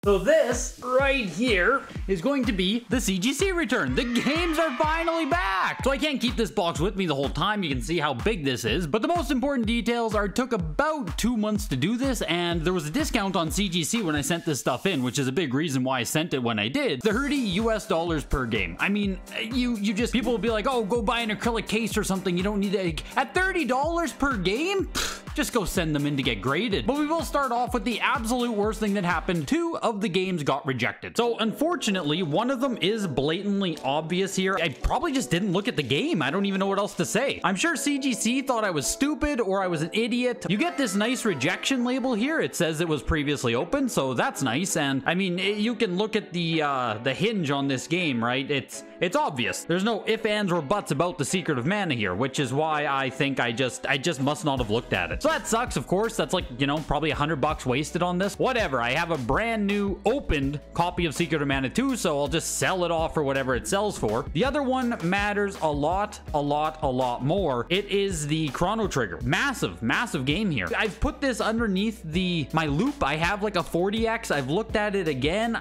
So this right here is going to be the CGC return. The games are finally back. So I can't keep this box with me the whole time. You can see how big this is. But the most important details are it took about 2 months to do this, and there was a discount on CGC when I sent this stuff in, which is a big reason why I sent it when I did. $30 US per game. I mean, you just, people will be like, oh, go buy an acrylic case or something. You don't need it. At $30 per game? Just go send them in to get graded. But we will start off with the absolute worst thing that happened. 2 of the games got rejected. So unfortunately, one of them is blatantly obvious here. I probably just didn't look at the game. I don't even know what else to say. I'm sure CGC thought I was stupid or I was an idiot. You get this nice rejection label here. It says it was previously open, so that's nice. And I mean, you can look at the hinge on this game, right? It's obvious. There's no ifs, ands, or buts about the Secret of Mana here, which is why I think I just must not have looked at it. So that sucks, of course. That's like, you know, probably $100 wasted on this. Whatever. I have a brand new opened copy of Secret of Mana 2, so I'll just sell it off for whatever it sells for. The other one matters a lot more. It is the Chrono Trigger. Massive game here. I've put this underneath my loop. I have like a 40X. I've looked at it again.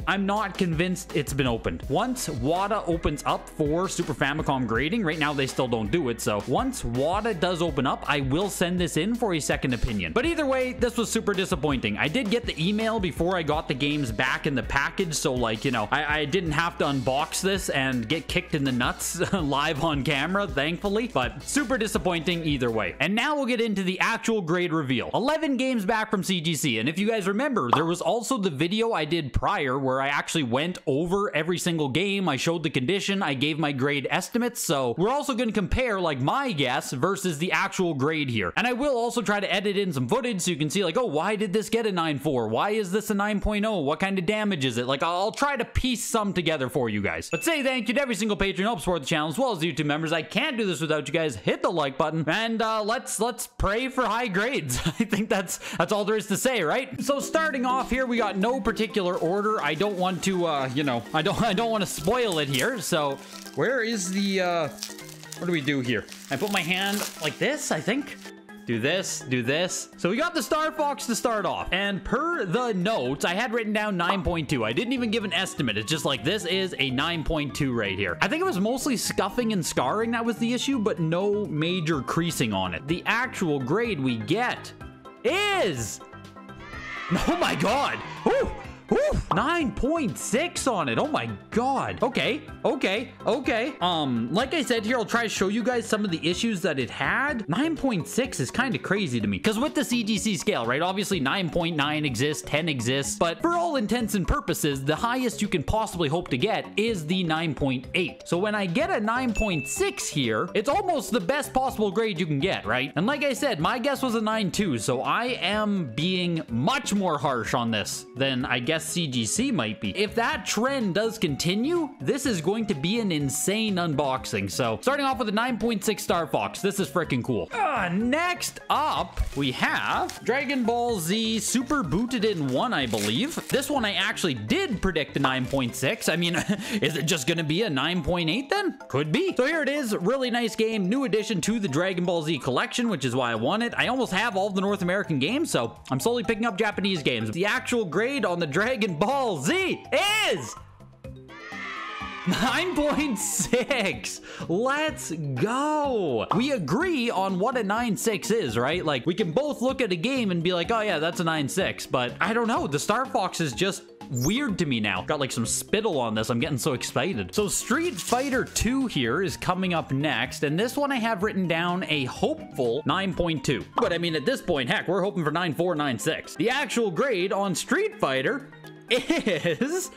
I'm not convinced it's been opened. Once WATA opens up for Super Famicom grading, right now they still don't do it, so once WATA does open up, I will send this in for a second opinion. But either way, this was super disappointing. I did get the email before I got the games back in the package, so like, you know, I didn't have to unbox this and get kicked in the nuts live on camera, thankfully, but super disappointing either way. And now we'll get into the actual grade reveal. 11 games back from CGC, and if you guys remember, there was also the video I did prior where I actually went over every single game. I showed the condition, I gave my grade estimates, so we're also going to compare like my guess versus the actual grade here. And I will also try to edit in some footage so you can see like, oh, why did this get a 9.4? Why is this a 9.0? What kind of damage is it? Like, I'll try to piece some together for you guys. But say thank you to every single patron who helps support the channel, as well as the YouTube members. I can't do this without you guys. Hit the like button, and let's pray for high grades. I think that's all there is to say, right? So starting off here, we got no particular order. I don't want to, you know, I don't want to spoil it here. So where is the, what do we do here? I put my hand like this, I think. Do this. So we got the Star Fox to start off. And per the notes, I had written down 9.2. I didn't even give an estimate. It's just like, this is a 9.2 right here. I think it was mostly scuffing and scarring that was the issue, but no major creasing on it. The actual grade we get is... oh my god! Woo! Woo! 9.6 on it. Oh my god. Okay. Like I said here, I'll try to show you guys some of the issues that it had. 9.6 is kind of crazy to me, because with the CGC scale, right, obviously 9.9 exists, 10 exists, but for all intents and purposes, the highest you can possibly hope to get is the 9.8. So when I get a 9.6 here, it's almost the best possible grade you can get, right? And like I said, my guess was a 9.2, so I am being much more harsh on this than I guess CGC might be. If that trend does continue, this is going to be an insane unboxing. So starting off with a 9.6 Star Fox, this is freaking cool. Next up, we have Dragon Ball Z Super Booted in 1, I believe. This one I actually did predict a 9.6. I mean, is it just gonna be a 9.8 then? Could be. So here it is, really nice game, new addition to the Dragon Ball Z collection, which is why I won it. I almost have all of the North American games, so I'm slowly picking up Japanese games. The actual grade on the Dragon Ball Z is 9.6. Let's go. We agree on what a 9.6 is, right? Like, we can both look at a game and be like, oh yeah, that's a 9.6, but I don't know. The Star Fox is just weird to me now. Got like some spittle on this. I'm getting so excited. So Street Fighter 2 here is coming up next, and this one I have written down a hopeful 9.2. But I mean, at this point, heck, we're hoping for 9.4, 9.6. The actual grade on Street Fighter is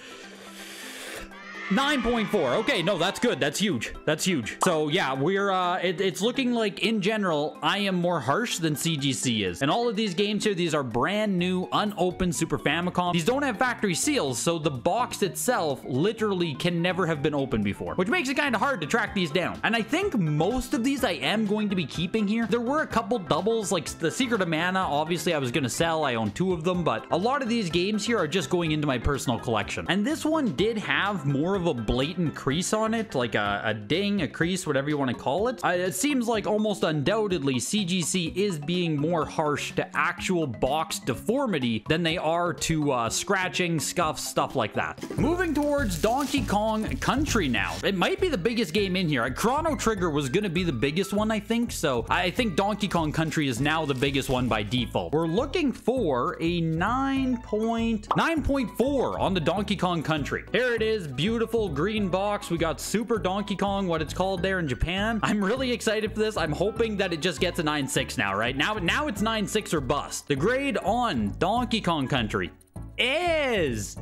9.4. Okay, no, that's good. That's huge. That's huge. So yeah, we're it's looking like in general I am more harsh than CGC is. And all of these games here, these are brand new unopened Super Famicom. These don't have factory seals, so the box itself literally can never have been opened before, which makes it kind of hard to track these down. And I think most of these I am going to be keeping here. There were a couple doubles, like the Secret of Mana, obviously I was going to sell. I own 2 of them, but a lot of these games here are just going into my personal collection. And this one did have more more of a blatant crease on it, like a ding, a crease, whatever you want to call it. It seems like almost undoubtedly CGC is being more harsh to actual box deformity than they are to scratching, scuffs, stuff like that. Moving towards Donkey Kong Country now. It might be the biggest game in here. Chrono Trigger was going to be the biggest one, I think, so I think Donkey Kong Country is now the biggest one by default. We're looking for a 9.4 on the Donkey Kong Country. Here it is, beautiful green box. We got Super Donkey Kong, what it's called there in Japan. I'm really excited for this. I'm hoping that it just gets a 9.6 now, right? Now it's 9.6 or bust. The grade on Donkey Kong Country is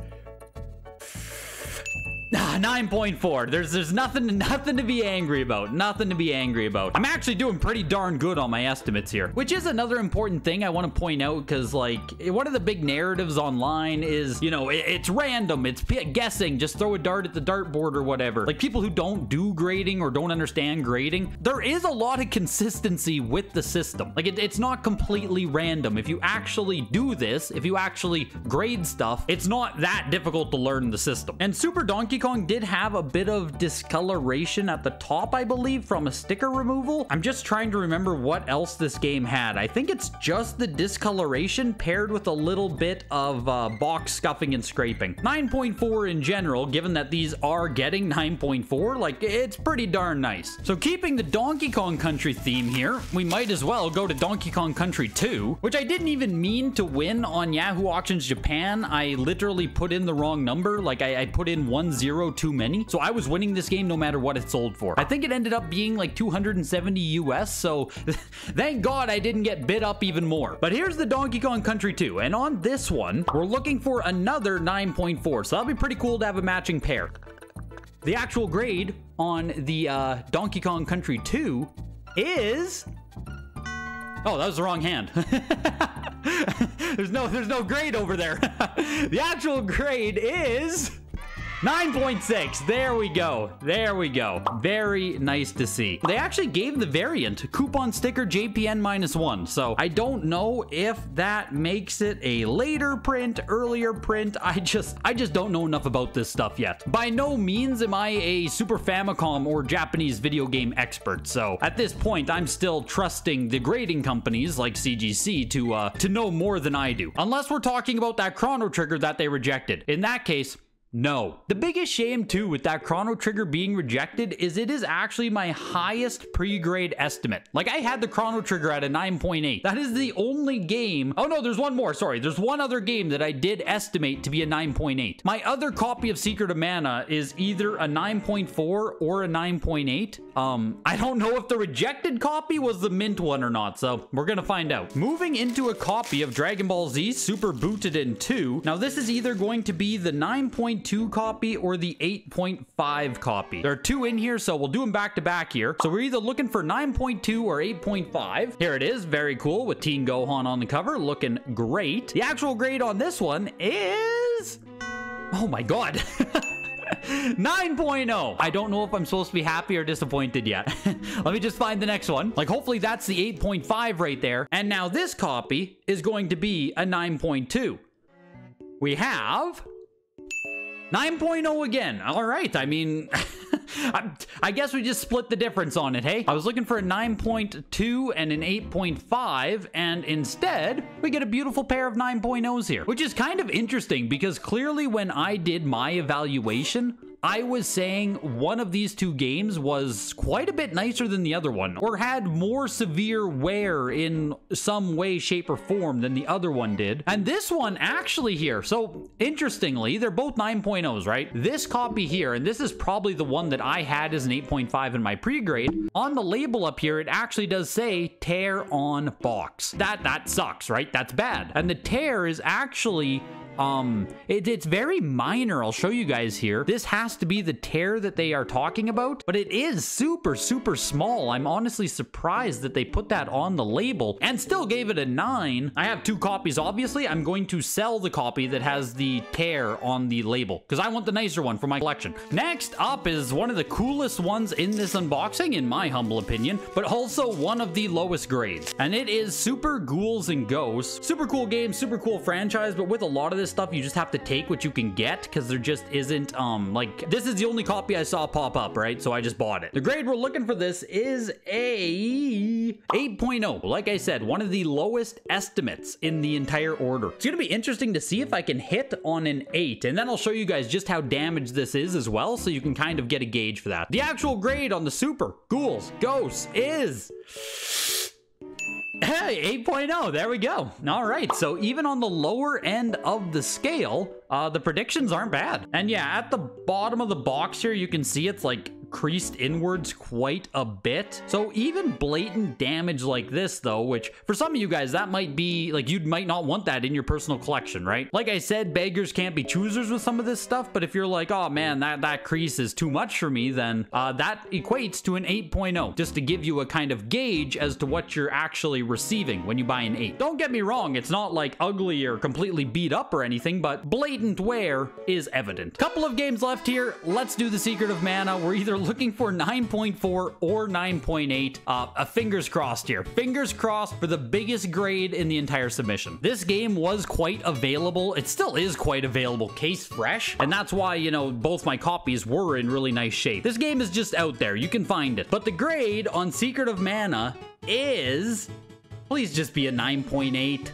9.4. There's nothing to be angry about. Nothing to be angry about. I'm actually doing pretty darn good on my estimates here, which is another important thing I want to point out, because like one of the big narratives online is, you know, it's random, it's guessing, just throw a dart at the dartboard or whatever. Like people who don't do grading or don't understand grading, there is a lot of consistency with the system. Like it's not completely random. If you actually do this, if you actually grade stuff, it's not that difficult to learn the system. And Super Donkey Kong did have a bit of discoloration at the top, I believe, from a sticker removal. I'm just trying to remember what else this game had. I think it's just the discoloration paired with a little bit of box scuffing and scraping. 9.4 in general, given that these are getting 9.4, like it's pretty darn nice. So keeping the Donkey Kong Country theme here, we might as well go to Donkey Kong Country 2, which I didn't even mean to win on Yahoo Auctions Japan. I literally put in the wrong number. Like I put in 10 too many, so I was winning this game no matter what it sold for. I think it ended up being like 270 US, so thank God I didn't get bid up even more. But here's the Donkey Kong Country 2, and on this one, we're looking for another 9.4, so that'll be pretty cool to have a matching pair. The actual grade on the Donkey Kong Country 2 is... Oh, that was the wrong hand. There's no grade over there. The actual grade is 9.6. There we go. There we go. Very nice to see. They actually gave the variant coupon sticker JPN-1, so I don't know if that makes it a later print, earlier print. I just don't know enough about this stuff yet. By no means am I a Super Famicom or Japanese video game expert, so at this point I'm still trusting the grading companies like CGC to know more than I do. Unless we're talking about that Chrono Trigger that they rejected. In that case, no. The biggest shame too with that Chrono Trigger being rejected is it is actually my highest pre-grade estimate. Like I had the Chrono Trigger at a 9.8. That is the only game. Oh no, there's one more. Sorry. There's one other game that I did estimate to be a 9.8. My other copy of Secret of Mana is either a 9.4 or a 9.8. I don't know if the rejected copy was the mint one or not, so we're gonna find out. Moving into a copy of Dragon Ball Z Super Butoden 2. Now this is either going to be the 9.2 copy or the 8.5 copy. There are two in here, so we'll do them back to back here. So we're either looking for 9.2 or 8.5. Here it is, very cool, with Teen Gohan on the cover, looking great. The actual grade on this one is... oh my god. 9.0. I don't know if I'm supposed to be happy or disappointed yet. Let me just find the next one. Like, hopefully that's the 8.5 right there. And now this copy is going to be a 9.2. We have 9.0 again. All right. I mean, I guess we just split the difference on it, hey? I was looking for a 9.2 and an 8.5, and instead, we get a beautiful pair of 9.0s here, which is kind of interesting because clearly when I did my evaluation, I was saying one of these two games was quite a bit nicer than the other one, or had more severe wear in some way, shape, or form than the other one did. And this one actually here, so interestingly, they're both 9.0s, right? This copy here, and this is probably the one that I had as an 8.5 in my pre-grade, on the label up here, it actually does say tear on box. That sucks, right? That's bad. And the tear is actually... it's very minor. I'll show you guys here. This has to be the tear that they are talking about, but it is super small. I'm honestly surprised that they put that on the label and still gave it a 9. I have two copies, obviously. I'm going to sell the copy that has the tear on the label because I want the nicer one for my collection. Next up is one of the coolest ones in this unboxing, in my humble opinion, but also one of the lowest grades, and it is Super Ghouls and Ghosts. Super cool game, super cool franchise, but with a lot of this stuff, you just have to take what you can get because there just isn't, like, this is the only copy I saw pop up, right? So I just bought it. The grade we're looking for this is a 8.0. Like I said, one of the lowest estimates in the entire order. It's going to be interesting to see if I can hit on an 8, and then I'll show you guys just how damaged this is as well, so you can kind of get a gauge for that. The actual grade on the Super Ghouls Ghosts is... Hey, 8.0, there we go. All right, so even on the lower end of the scale, the predictions aren't bad. And yeah, at the bottom of the box here, you can see it's like creased inwards quite a bit. So even blatant damage like this though, which for some of you guys, that might be like, you might not want that in your personal collection, right? Like I said, beggars can't be choosers with some of this stuff, but if you're like, oh man, that crease is too much for me, then that equates to an 8.0, just to give you a kind of gauge as to what you're actually receiving when you buy an 8. Don't get me wrong, it's not like ugly or completely beat up or anything, but blatant wear is evident. Couple of games left here. Let's do the Secret of Mana. We're either looking for 9.4 or 9.8. Fingers crossed here. Fingers crossed for the biggest grade in the entire submission. This game was quite available. It still is quite available, case fresh, and that's why, you know, both my copies were in really nice shape. This game is just out there. You can find it. But the grade on Secret of Mana is... Please just be a 9.8.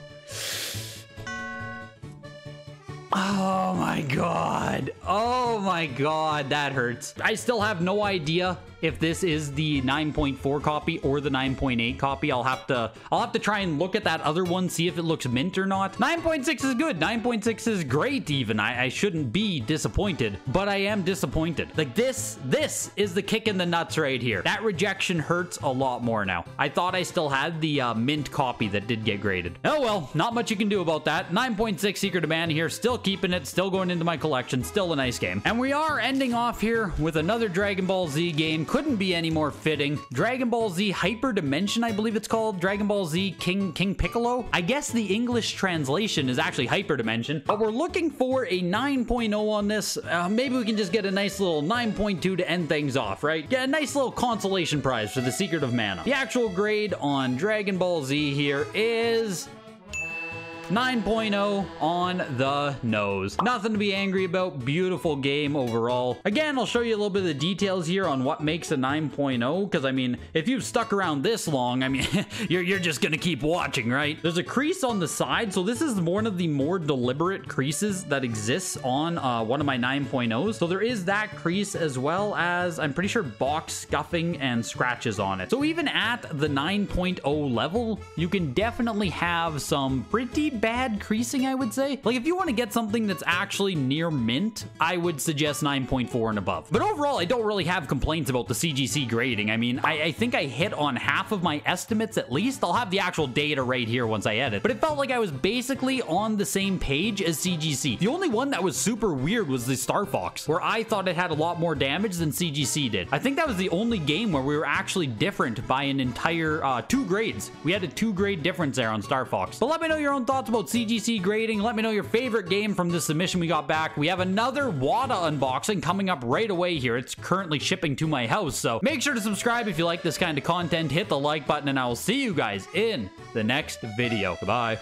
Oh my god. Oh my god, that hurts. I still have no idea if this is the 9.4 copy or the 9.8 copy. I'll have to try and look at that other one, see if it looks mint or not. 9.6 is good. 9.6 is great even. I shouldn't be disappointed, but I am disappointed. Like this is the kick in the nuts right here. That rejection hurts a lot more now. I thought I still had the mint copy that did get graded. Oh well, not much you can do about that. 9.6 Secret of Mana here, still keeping it, still going into my collection, still a nice game. And we are ending off here with another Dragon Ball Z game. Couldn't be any more fitting. Dragon Ball Z Hyper Dimension, I believe it's called. Dragon Ball Z King Piccolo. I guess the English translation is actually Hyper Dimension, but we're looking for a 9.0 on this. Maybe we can just get a nice little 9.2 to end things off, right? Get a nice little consolation prize for the Secret of Mana. The actual grade on Dragon Ball Z here is 9.0 on the nose. Nothing to be angry about. Beautiful game overall. Again, I'll show you a little bit of the details here on what makes a 9.0, because I mean, if you've stuck around this long, I mean, you're just gonna keep watching, right? There's a crease on the side, so this is one of the more deliberate creases that exists on one of my 9.0s. So there is that crease, as well as, I'm pretty sure, box scuffing and scratches on it. So even at the 9.0 level, you can definitely have some pretty bad creasing, I would say. Like, if you want to get something that's actually near mint, I would suggest 9.4 and above. But overall, I don't really have complaints about the CGC grading. I mean, I think I hit on half of my estimates at least. I'll have the actual data right here once I edit, but it felt like I was basically on the same page as CGC. The only one that was super weird was the Star Fox, where I thought it had a lot more damage than CGC did. I think that was the only game where we were actually different by an entire 2 grades. We had a 2 grade difference there on Star Fox. But let me know your own thoughts about CGC grading. Let me know your favorite game from this submission we got back. We have another WATA unboxing coming up right away here. It's currently shipping to my house, so make sure to subscribe if you like this kind of content. Hit the like button, and I will see you guys in the next video. Goodbye.